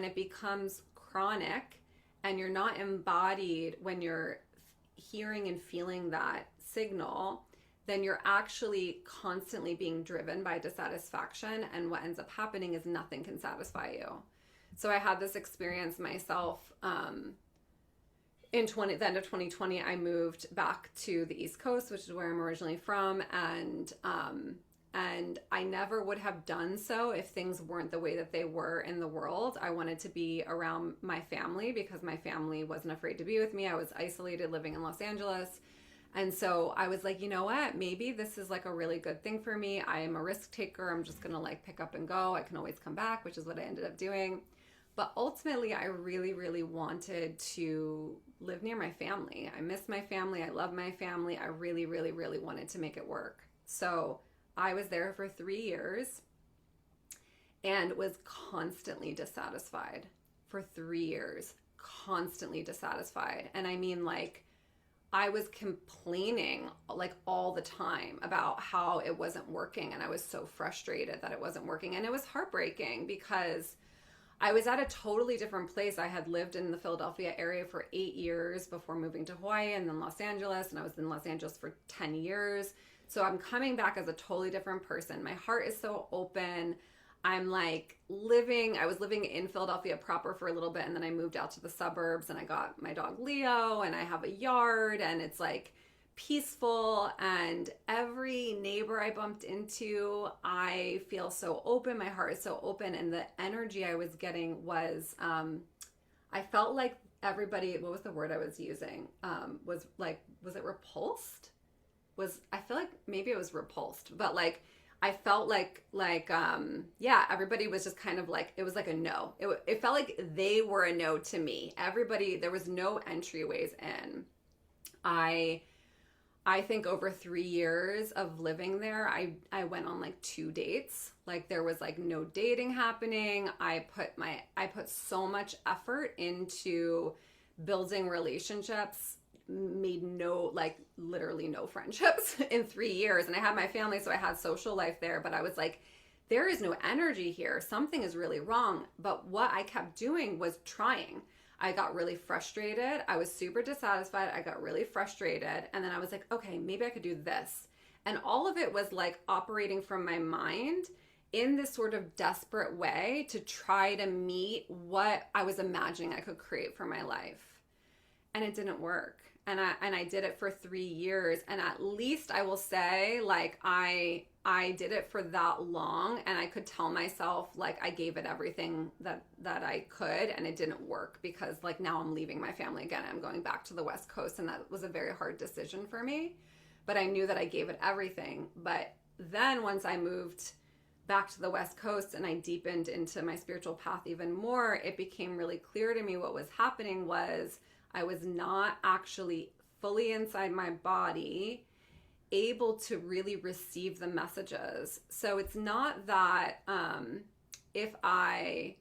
when it becomes chronic and you're not embodied when you're hearing and feeling that signal, then you're actually constantly being driven by dissatisfaction. And what ends up happening is nothing can satisfy you. So I had this experience myself. In the end of 2020, I moved back to the East Coast, which is where I'm originally from, and I never would have done so if things weren't the way that they were in the world. I wanted to be around my family because my family wasn't afraid to be with me. I was isolated living in Los Angeles. And so I was like, you know what? Maybe this is like a really good thing for me. I am a risk taker. I'm just going to like pick up and go. I can always come back, which is what I ended up doing. But ultimately, I really, really wanted to live near my family. I miss my family. I love my family. I really, really, really wanted to make it work. So I was there for 3 years and was constantly dissatisfied for 3 years, constantly dissatisfied. And I mean, like, I was complaining like all the time about how it wasn't working. And I was so frustrated that it wasn't working. And it was heartbreaking because I was at a totally different place. I had lived in the Philadelphia area for 8 years before moving to Hawaii and then Los Angeles. And I was in Los Angeles for 10 years. So I'm coming back as a totally different person. My heart is so open. I'm like I was living in Philadelphia proper for a little bit, and then I moved out to the suburbs and I got my dog Leo, and I have a yard, and it's like peaceful, and every neighbor I bumped into, I feel so open. My heart is so open, and the energy I was getting was, I felt like everybody, what was the word I was using? Was it repulsed? I feel like maybe it was repulsed, but like, I felt yeah, everybody was just kind of like, it was like a no. It felt like they were a no to me. Everybody, there was no entryways in. I think over 3 years of living there, I went on like 2 dates. Like there was like no dating happening. I put so much effort into building relationships, made literally no friendships in 3 years. And I had my family, so I had social life there, but I was like, there is no energy here. Something is really wrong. But what I kept doing was trying. I got really frustrated. I was super dissatisfied. I got really frustrated. And then I was like, okay, maybe I could do this. And all of it was like operating from my mind in this sort of desperate way to try to meet what I was imagining I could create for my life. And it didn't work. And I did it for 3 years. And at least I will say, like, I did it for that long, and I could tell myself, like, I gave it everything that I could, and it didn't work because, like, now I'm leaving my family again. I'm going back to the West Coast, and that was a very hard decision for me. But I knew that I gave it everything. But then once I moved back to the West Coast and I deepened into my spiritual path even more, it became really clear to me what was happening was I was not actually fully inside my body able to really receive the messages. So it's not that if I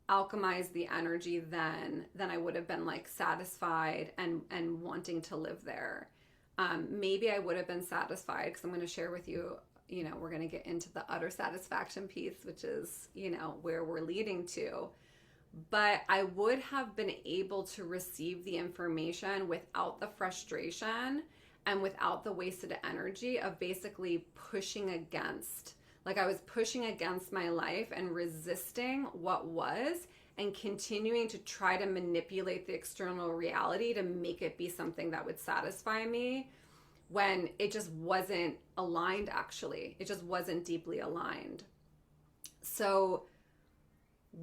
alchemized the energy then I would have been like satisfied and wanting to live there. Maybe I would have been satisfied because I'm going to share with you, we're going to get into the utter satisfaction piece, which is, where we're leading to. But I would have been able to receive the information without the frustration and without the wasted energy of basically pushing against. Like I was pushing against my life and resisting what was and continuing to try to manipulate the external reality to make it be something that would satisfy me when it just wasn't aligned, actually. It just wasn't deeply aligned. So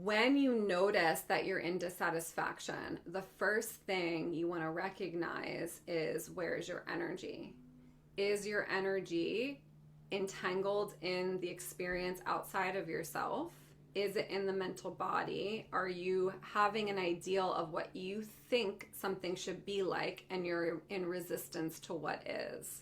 when you notice that you're in dissatisfaction, the first thing you want to recognize is, where's your energy? Is your energy entangled in the experience outside of yourself? Is it in the mental body? Are you having an ideal of what you think something should be like and you're in resistance to what is?